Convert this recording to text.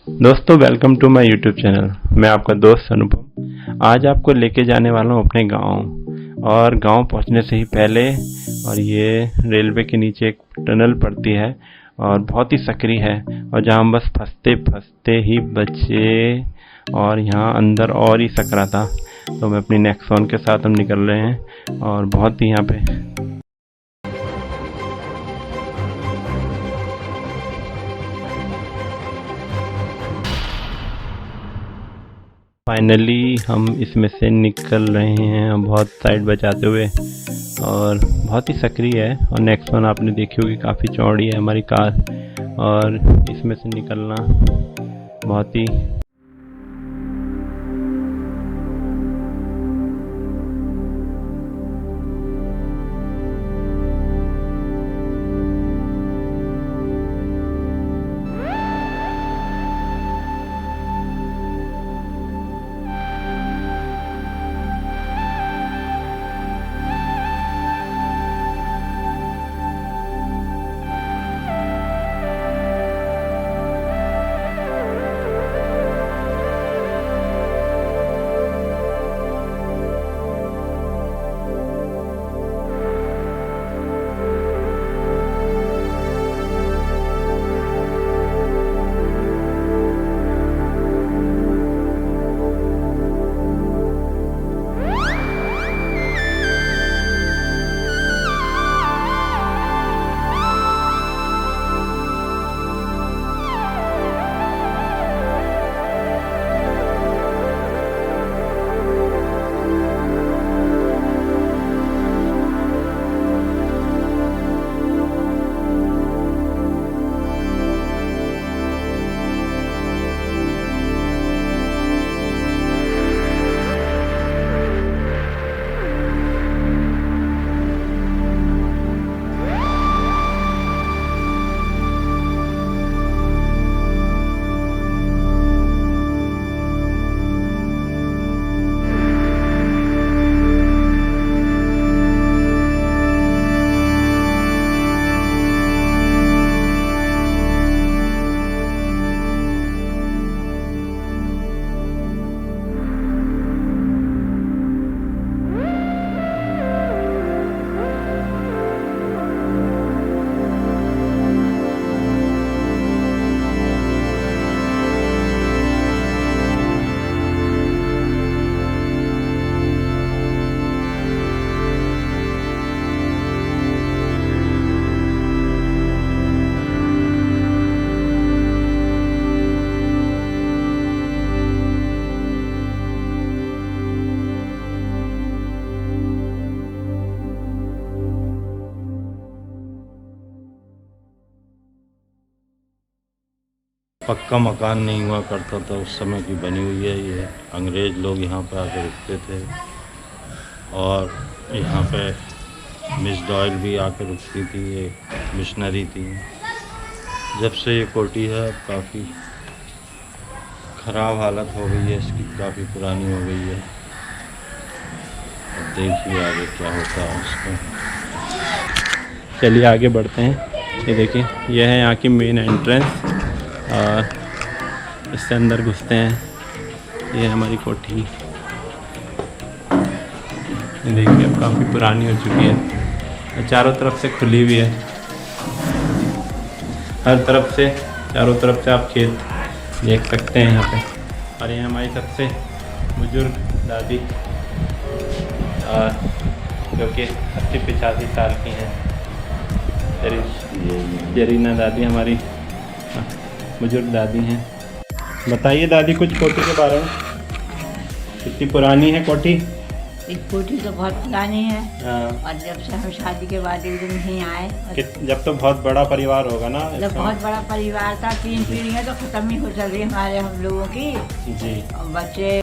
दोस्तों welcome to my YouTube channel. मैं आपका दोस्त अनुपम आज आपको लेके जाने वाला हूँ अपने गांव। और गांव पहुँचने से ही पहले और ये रेलवे के नीचे एक टनल पड़ती है और बहुत ही सकरी है और जहाँ हम बस फंसते ही बचे और यहाँ अंदर और ही सकरा था। तो मैं अपनी नेक्सॉन के साथ हम निकल रहे हैं और बहुत ही यहाँ पे फाइनली हम इसमें से निकल रहे हैं बहुत साइड बचाते हुए और बहुत ही सक्रिय है। और नेक्स्ट वन आपने देखी होगी काफ़ी चौड़ी है हमारी कार और इसमें से निकलना बहुत ही पक्का मकान नहीं हुआ करता था उस समय की बनी हुई है। ये अंग्रेज़ लोग यहाँ पे आकर रुकते थे और यहाँ पे मिस डॉयल भी आकर रुकती थी। ये मिशनरी थी। जब से ये कोठी है अब काफ़ी ख़राब हालत हो गई है इसकी, काफ़ी पुरानी हो गई है। अब देखिए आगे क्या होता है उसका। चलिए आगे बढ़ते हैं। ये देखिए यह है यहाँ की मेन एंट्रेंस और इससे अंदर घुसते हैं। ये हमारी कोठी ये देखिए अब काफ़ी पुरानी हो चुकी है और चारों तरफ से खुली हुई है। हर तरफ से चारों तरफ से आप खेत देख सकते हैं यहाँ पे। और ये हमारी सबसे बुजुर्ग दादी जो कि 80-85 साल की हैं। जरीना दादी हमारी बुजुर्ग दादी हैं। बताइए दादी कुछ कोठी के बारे में। कितनी पुरानी है कोठी? इस कोठी तो बहुत पुरानी है। और जब से हम शादी के बाद एक दिन यहीं आए। जब तो बहुत बड़ा परिवार होगा ना? जब बहुत बड़ा परिवार था, 3 पीढ़ियाँ तो ख़त्म ही हो चल रही हमारे हम लोगों की। जी। और बच्चे